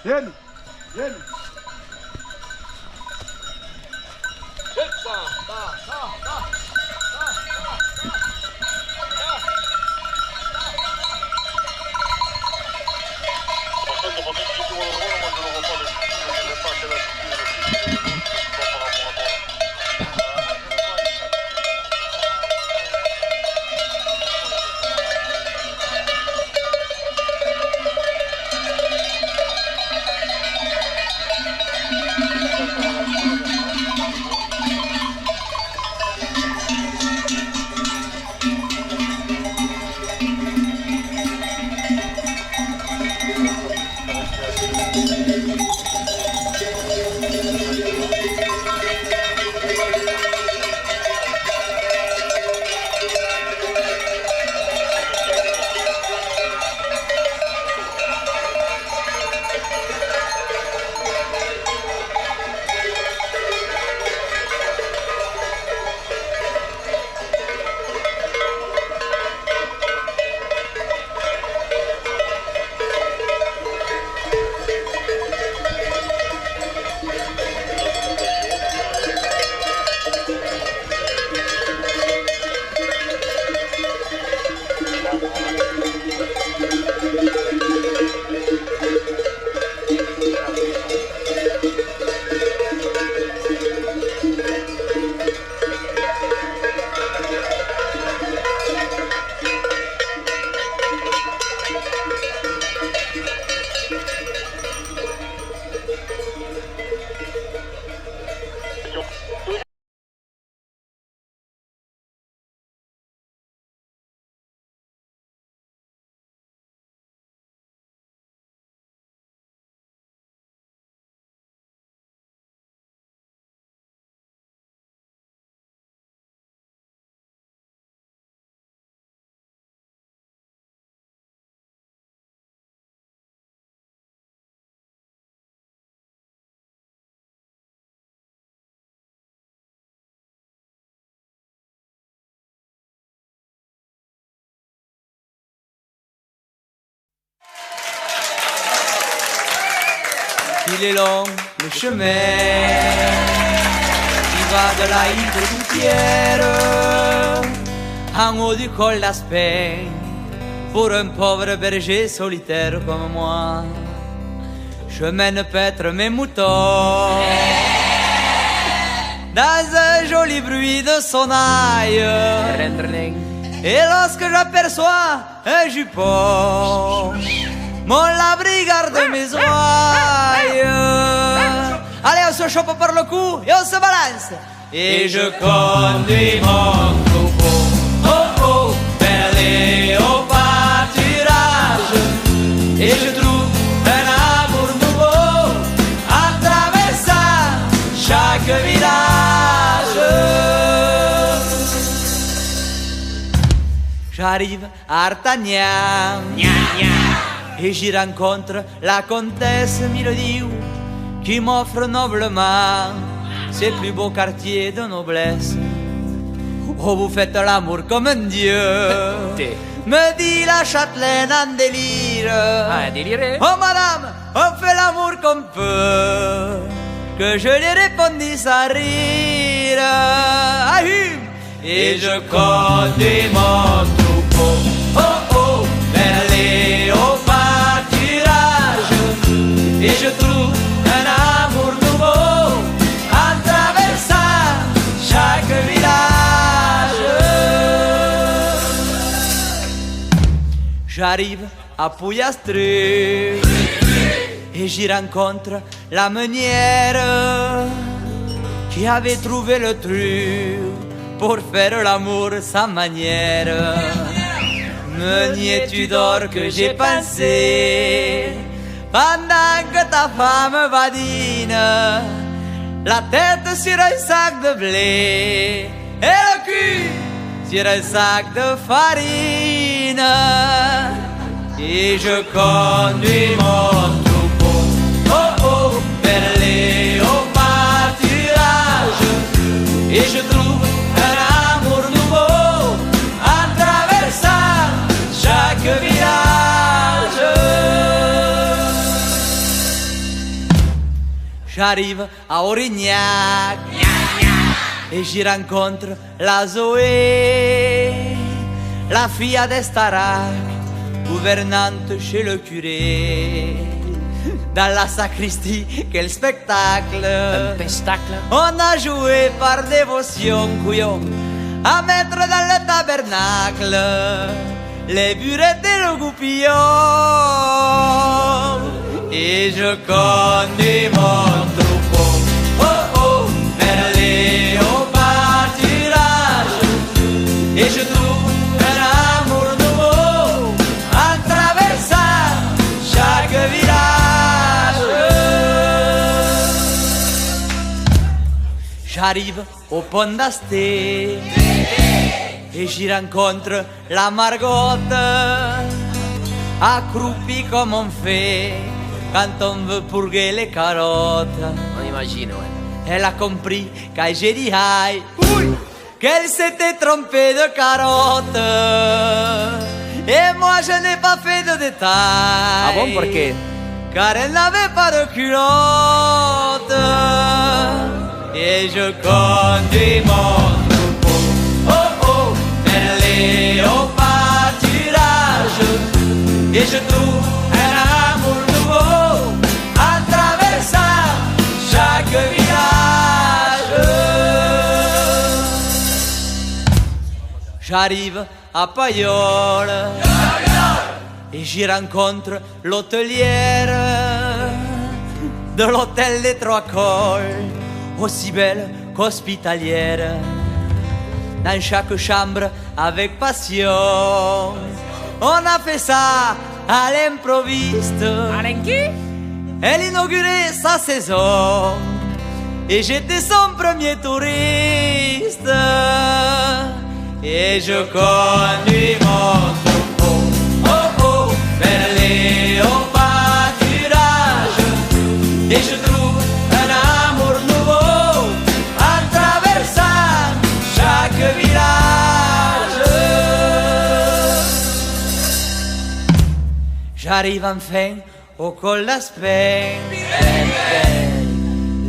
Vieni. Vieni. Il est long le chemin qui va de la île de Gouttière en haut du col d'Aspin pour un pauvre berger solitaire comme moi. Je mène paître mes moutons dans un joli bruit de sonnaille. Et lorsque j'aperçois un jupon, mon labri garde mes oreilles. Allez, on se chope par le cou et on se balance. Et je conduis mon troupeau, oh oh, vers les hauts pâturages. Et je trouve un amour nouveau en traversant chaque village. J'arrive à Artagnan et j'y rencontre la comtesse Milediou qui m'offre noblement ses plus beaux quartiers de noblesse. Oh, vous faites l'amour comme un dieu, me dit la châtelaine en délire. Ah, déliré. Oh madame, on fait l'amour qu'on peut. Que je lui répondis sans rire. Ahum. Et je conduis mon troupeau, oh oh, vers les hauts pâturages. Et je trouve un amour nouveau en traversant chaque village. J'arrive à Pouillastreux et j'y rencontre la meunière qui avait trouvé le truc pour faire l'amour sans manière. Meunier-tu d'or que j'ai pensé pendant que ta femme badine, la tête sur un sac de blé et le cul sur un sac de farine. Et je conduis mon troupeau, oh oh, vers les hauts pâturages. Et je trouve un amour nouveau en traversant chaque village. J'arrive à Aurignac et j'y rencontre la Zoé, la fille d'Estarac, gouvernante chez le curé. Dans la sacristie, quel spectacle! Un pestacle. On a joué par dévotion, couillon, à mettre dans le tabernacle les burettes et le goupillon. Et je conduis mon troupeau, oh oh, vers les hauts pâturages. Et je trouve un amour nouveau en traversant chaque village. J'arrive au pont d'Asté et j'y rencontre la Margotte, accroupie comme on fait quand on veut purguer les carottes. On imagine, ouais. Elle a compris quand j'ai dit aïe, qu'elle s'était trompée de carotte. Et moi je n'ai pas fait de détails. Ah bon, pourquoi? Car elle n'avait pas de culotte. Et je conduis mon troupeau, oh oh, vers les hauts pâturages. Et je trouve un amour nouveau en traversant chaque village. J'arrive à Payolle et j'y rencontre l'hôtelière de l'hôtel des Trois Cols, aussi belle qu'hospitalière. Dans chaque chambre avec passion, on a fait ça à l'improviste. Alain qui? Elle inaugurait sa saison et j'étais son premier touriste. Et je conduis mon troupeau, oh oh, vers les hauts pâturages. Et je trouve un amour nouveau en traversant chaque village. J'arrive enfin au col d'Aspin,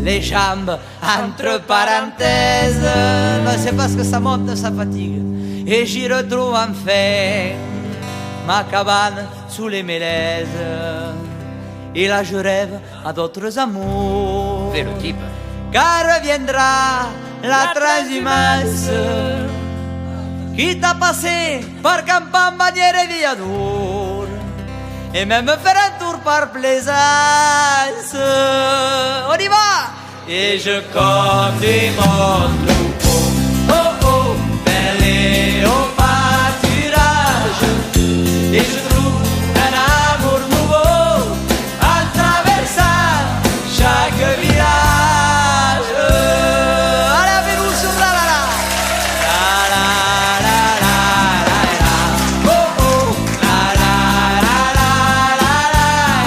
les jambes entre parenthèses, mais c'est parce que ça monte, ça fatigue. Et j'y retrouve enfin ma cabane sous les mélèzes. Et là je rêve à d'autres amours. C'est le type. Car reviendra la transhumance, quitte à passer par Campan, Bagnères et Viadour, et même faire un tour par Plaisance. On y va! Et je conduis mon troupeau, oh oh, vers les hauts pâturages. Et je trouve un amour nouveau en traversant chaque village. Allez, avec-nous sur la la la. La la la la la la. Oh oh, la la la la la la la.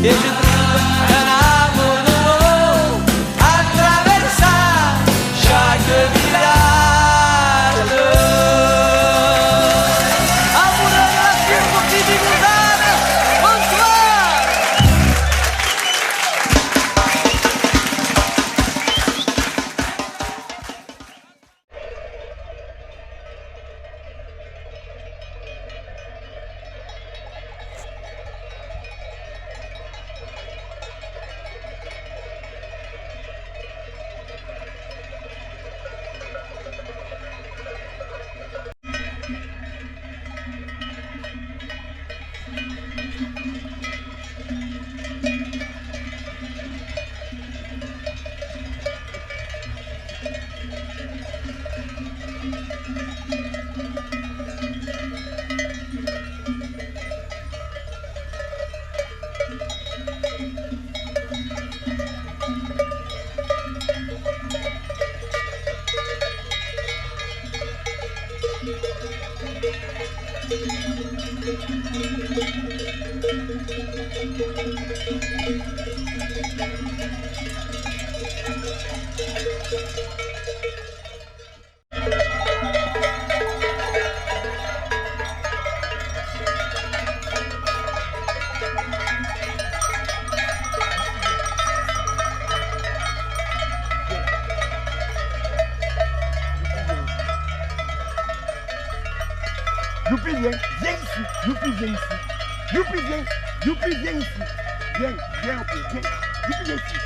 Et je trouve un amour nouveau en traversant chaque Youpi, viens ici. Youpi, viens ici. Youpi, viens. Youpi, viens ici. Viens, viens, ok, viens. Youpi, viens ici.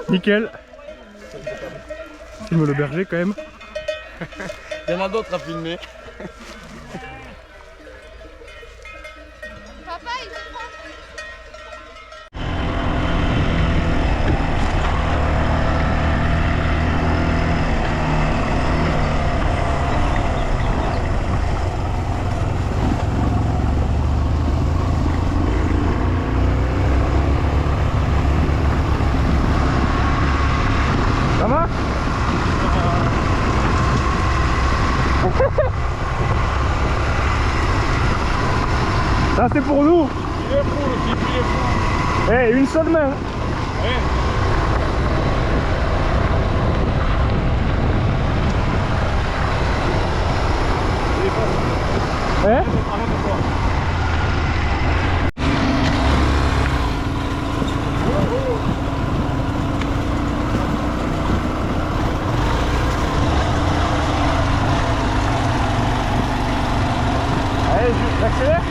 Nickel. Filme le berger quand même. Il y en a d'autres à filmer. Papa, il te prend. Ça va? Ça c'est pour nous. Il est fou, le type, il est fou. Eh, une seule main. Eh? Allez, j'accélère.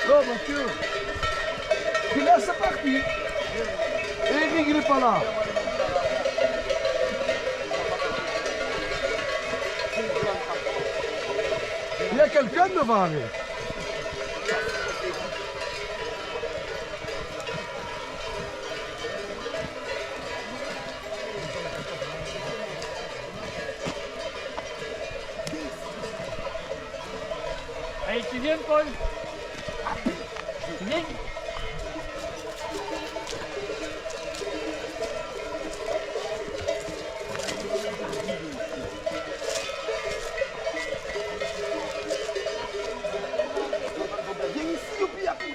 Non, Mathieu. Tu laisses partir. Eric, il n'est pas là. Il y a quelqu'un devant avec. Allez, tu viens, Paul? Tu viens? Viens ici, youpi, youpi.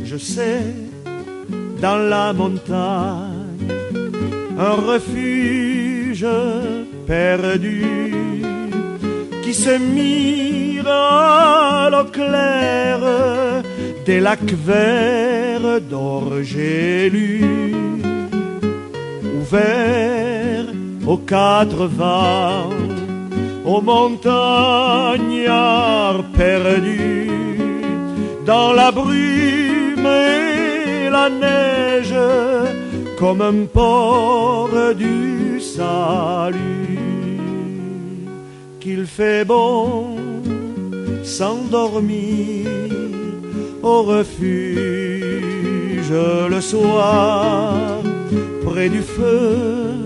Je sais, dans la montagne, un refuge perdu qui se mire à l'eau claire des lacs verts d'Orgelu, ouvert aux quatre vents, aux montagnards perdus dans la brume et la neige, comme un port du salut. Qu'il fait bon s'endormir au refuge le soir, près du feu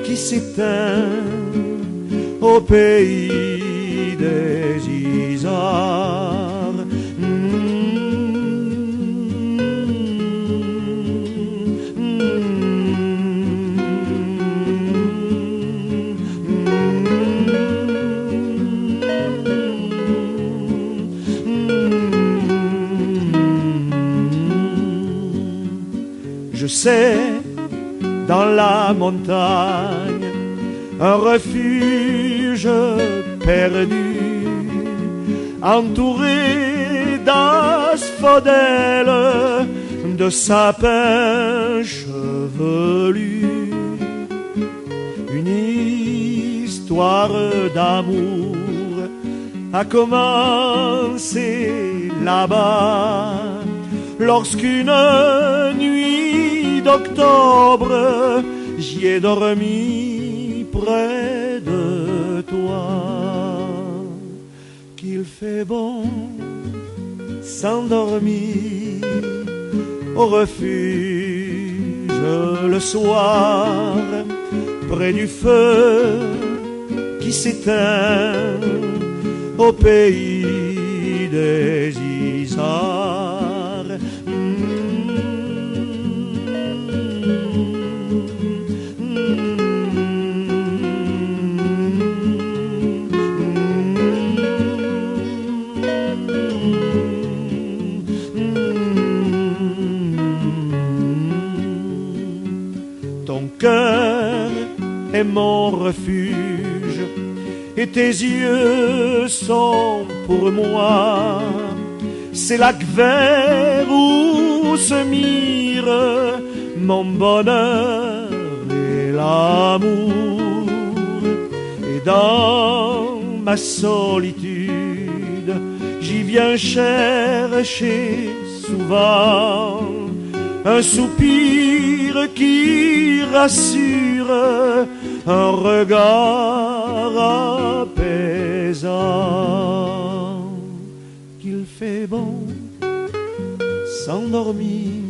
qui s'éteint au pays des isards. Je sais, dans la montagne, un refuge perdu, entouré d'asphodèles, de sapins chevelus. Une histoire d'amour a commencé là-bas, lorsqu'une nuit d'octobre, j'y ai dormi près de toi. Qu'il fait bon s'endormir au refuge le soir, près du feu qui s'éteint au pays des isards. Ton cœur est mon refuge et tes yeux sont pour moi ces lacs verts où se mirent mon bonheur et l'amour. Et dans ma solitude, j'y viens chercher souvent un soupir qui rassure, un regard apaisant. Qu'il fait bon s'endormir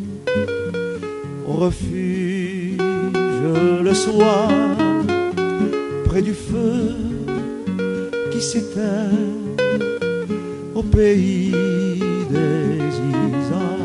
au refuge le soir, près du feu qui s'éteint au pays des isards.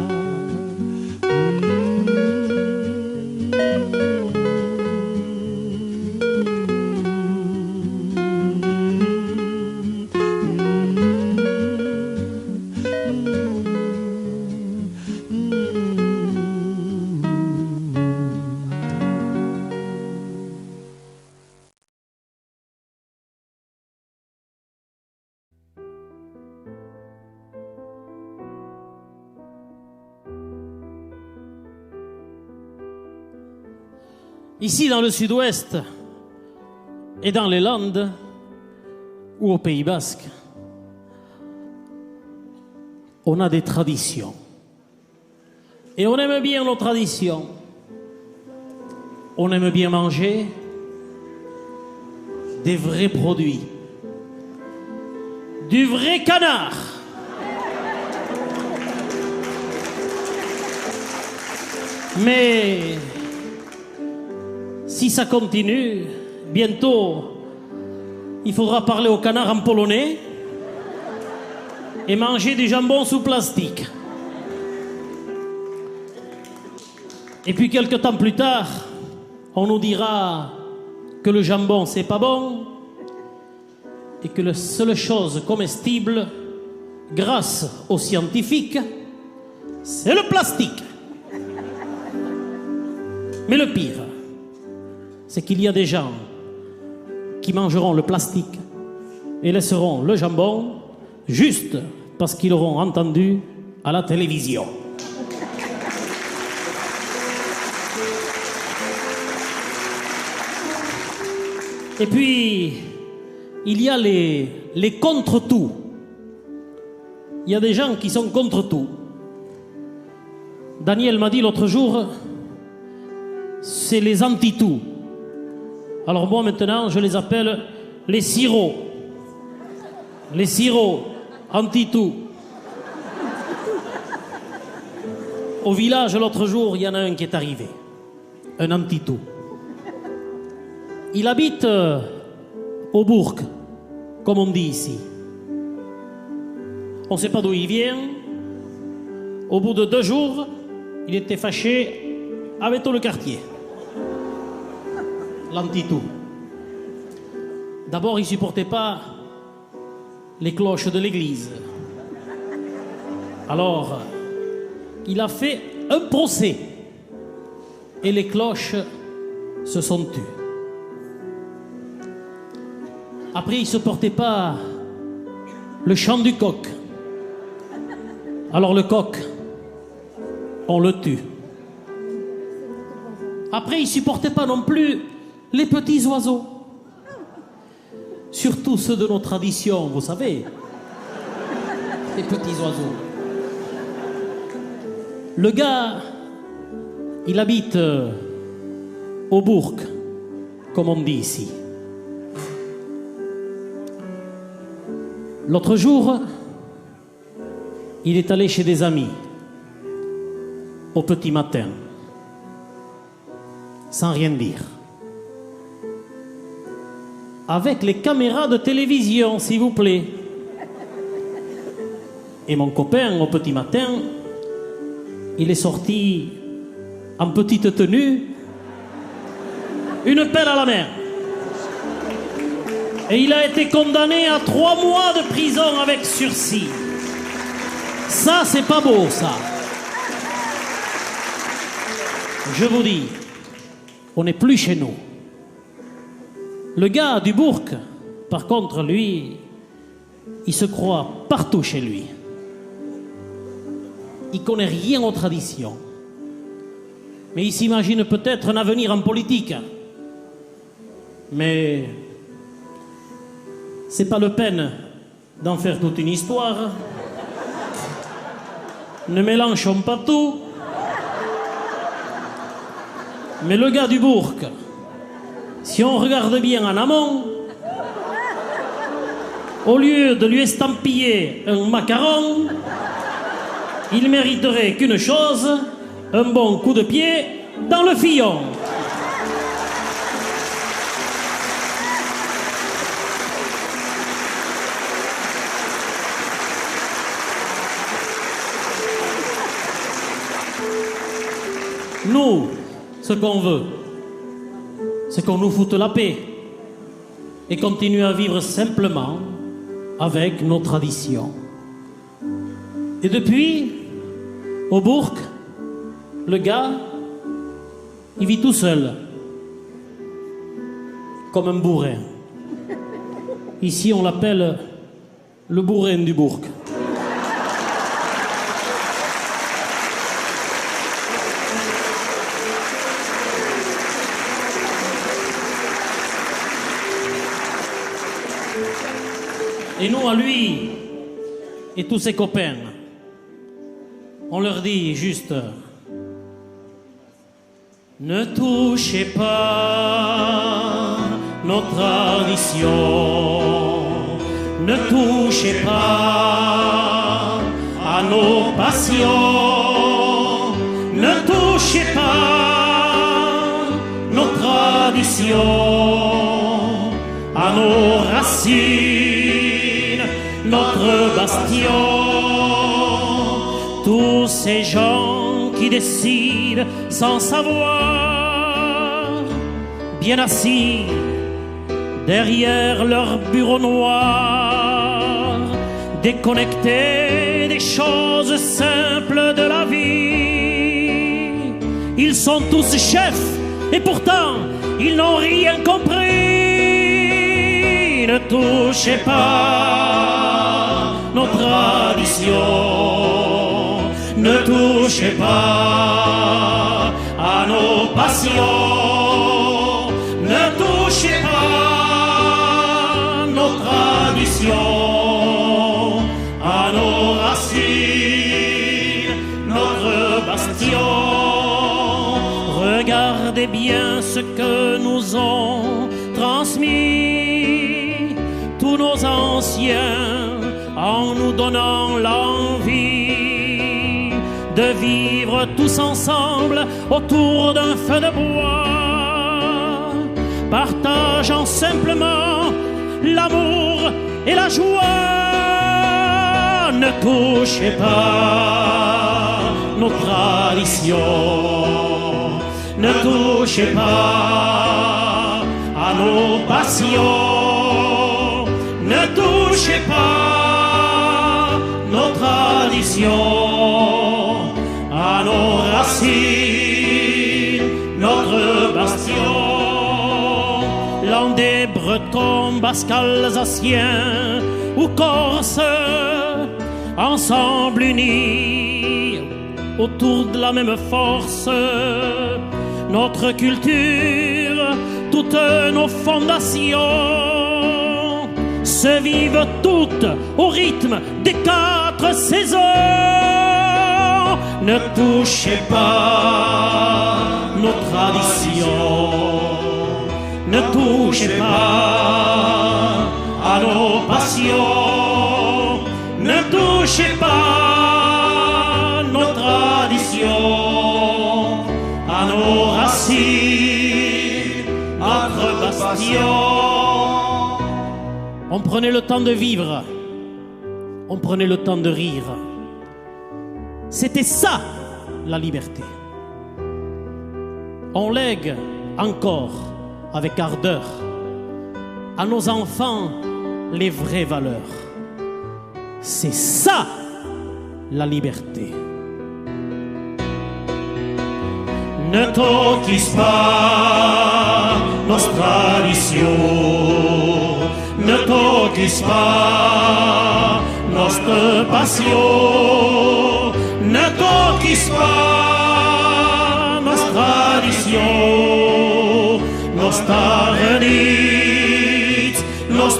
Ici, dans le sud-ouest, et dans les Landes, ou au Pays Basque, on a des traditions. Et on aime bien nos traditions. On aime bien manger des vrais produits. Du vrai canard. Mais si ça continue, bientôt, il faudra parler au canard en polonais et manger du jambon sous plastique. Et puis quelque temps plus tard, on nous dira que le jambon c'est pas bon et que la seule chose comestible, grâce aux scientifiques, c'est le plastique. Mais le pire, c'est qu'il y a des gens qui mangeront le plastique et laisseront le jambon juste parce qu'ils l'auront entendu à la télévision. Et puis, il y a les contre-tout. Il y a des gens qui sont contre tout. Daniel m'a dit l'autre jour, c'est les anti-tout. Alors moi maintenant, je les appelle les sirops. Les sirops anti-tout. Au village, l'autre jour, il y en a un qui est arrivé. Un anti-tout. Il habite au bourg, comme on dit ici. On ne sait pas d'où il vient. Au bout de 2 jours, il était fâché avec tout le quartier. L'anti-tout. D'abord, il ne supportait pas les cloches de l'église. Alors, il a fait un procès. Et les cloches se sont tues. Après, il ne supportait pas le chant du coq. Alors le coq, on le tue. Après, il ne supportait pas non plus les petits oiseaux. Surtout ceux de nos traditions, vous savez. Les petits oiseaux. Le gars, il habite au bourg, comme on dit ici. L'autre jour, il est allé chez des amis, au petit matin, sans rien dire. Avec les caméras de télévision, s'il vous plaît. Et mon copain, au petit matin, il est sorti en petite tenue, une pelle à la main. Et il a été condamné à 3 mois de prison avec sursis. Ça, c'est pas beau, ça. Je vous dis, on n'est plus chez nous. Le gars du bourg, par contre, lui, il se croit partout chez lui. Il connaît rien aux traditions. Mais il s'imagine peut-être un avenir en politique. Mais c'est pas la peine d'en faire toute une histoire. Ne mélangeons pas tout. Mais le gars du bourg, si on regarde bien en amont, au lieu de lui estampiller un macaron, il mériterait qu'une chose, un bon coup de pied dans le fillon. Nous, ce qu'on veut, c'est qu'on nous foute la paix et continue à vivre simplement avec nos traditions. Et depuis, au bourg, le gars, il vit tout seul, comme un bourrin. Ici, on l'appelle le bourrin du bourg. Et nous, à lui et tous ses copains, on leur dit juste: ne touchez pas nos traditions, ne touchez pas à nos passions, ne touchez pas nos traditions, à nos racines, notre bastion. Tous ces gens qui décident sans savoir, bien assis derrière leur bureau noir, déconnectés des choses simples de la vie. Ils sont tous chefs et pourtant ils n'ont rien compris. Ne touchez pas nos traditions, ne touchez pas à nos passions, ne touchez pas nos traditions, à nos racines, notre bastion. Regardez bien ce que nous ont transmis tous nos anciens en nous donnant l'envie de vivre tous ensemble autour d'un feu de bois, partageant simplement l'amour et la joie. Ne touchez pas nos traditions, ne touchez pas à nos passions, ne touchez pas nos traditions, à nos racines, notre bastion. Landais, Bretons, Basques, Alsaciens ou Corses, ensemble unis autour de la même force, notre culture, toutes nos fondations se vivent toutes au rythme des 4 saisons. Ne touchez pas nos traditions, ne touchez pas à nos passions, ne touchez pas nos traditions, à nos racines, notre bastion. On prenait le temps de vivre, on prenait le temps de rire. C'était ça, la liberté. On lègue encore avec ardeur à nos enfants les vraies valeurs. C'est ça, la liberté. Ne toquis pas nos traditions, ne toquis pas notre passion, ne toquis pas nos traditions, nos tarenits, nos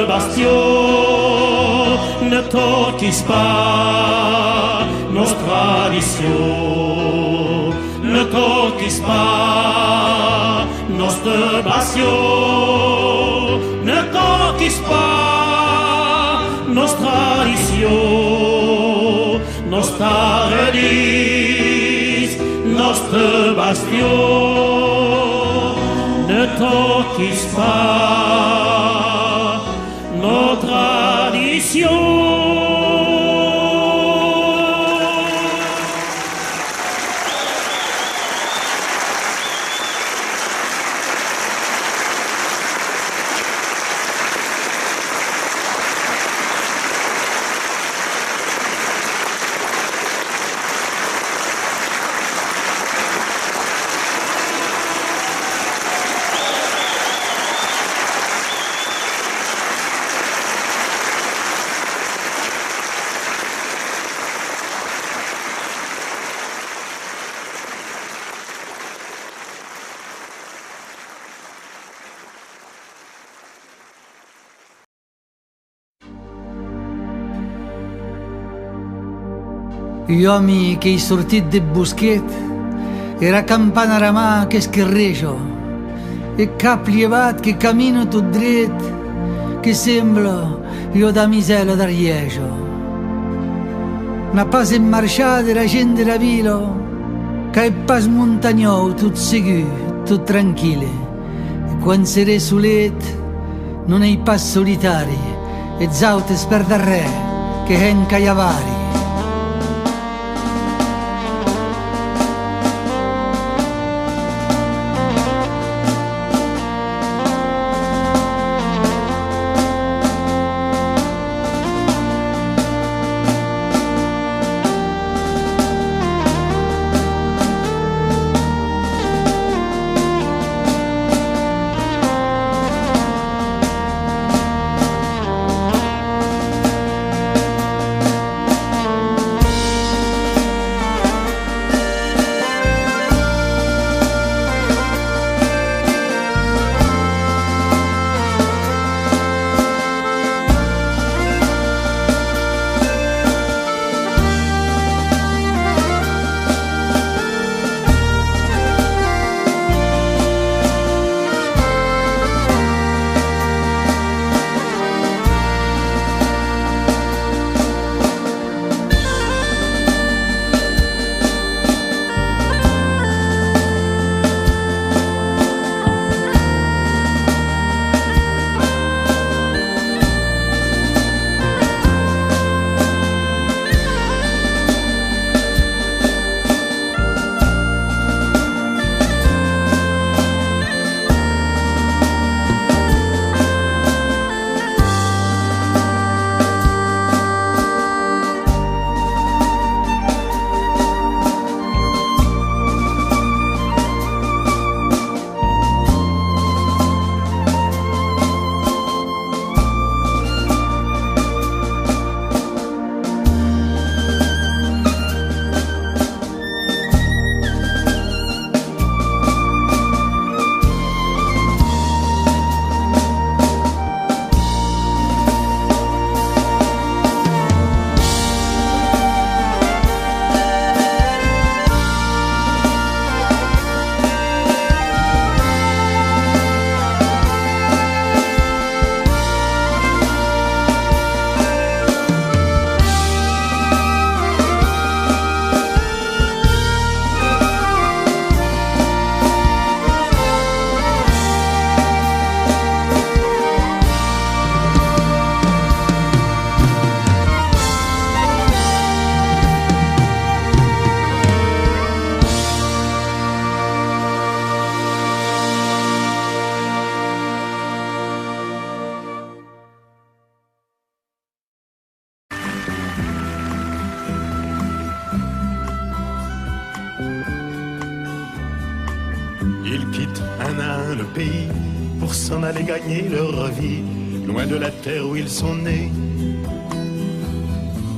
bastions, ne toquis pas nos traditions, ne toquis pas nos bastions, ne toquis pas nos traditions, nos tarenits, nos bastions, ne toquis pas nos traditions. Gli uomini che sortit de buschet e la campana ramà che schirreggio e cap lievat che cammino tu dret che sembra io da misela d'arieggio. Una pase in marciata la gente da vilo che è pas montagnò tut segù, tut tranquille e quando sere sulet non è pas solitari e zaute sperda re che hen caiavari. Ils quittent un à un le pays pour s'en aller gagner leur vie, loin de la terre où ils sont nés.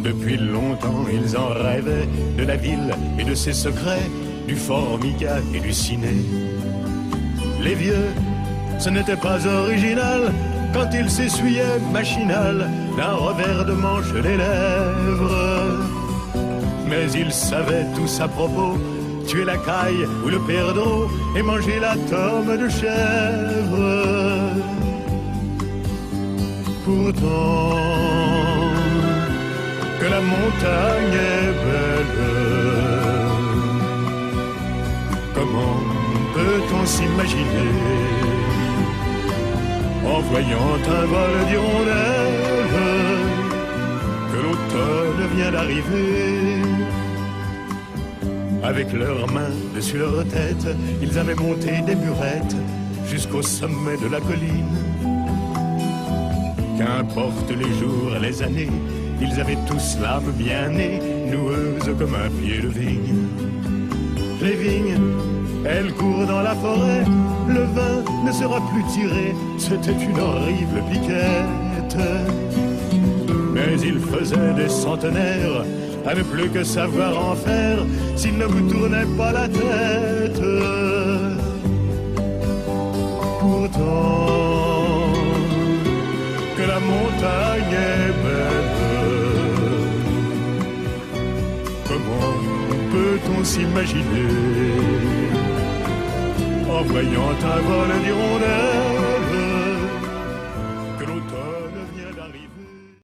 Depuis longtemps ils en rêvaient, de la ville et de ses secrets, du Formica et du ciné. Les vieux, ce n'était pas original quand ils s'essuyaient machinal d'un revers de manche les lèvres. Mais ils savaient tous à propos, tuer la caille ou le perdreau et manger la tome de chèvre. Pourtant, que la montagne est belle, comment peut-on s'imaginer en voyant un vol d'hirondelles que l'automne vient d'arriver? Avec leurs mains dessus leur tête, ils avaient monté des burettes jusqu'au sommet de la colline. Qu'importe les jours et les années, ils avaient tous l'âme bien née, noueuse comme un pied de vigne. Les vignes, elles courent dans la forêt, le vin ne sera plus tiré, c'était une horrible piquette. Mais ils faisaient des centenaires à ne plus que savoir en faire s'il ne vous tournait pas la tête. Pourtant, que la montagne est belle, peut-on s'imaginer en voyant un vol d'hirondelle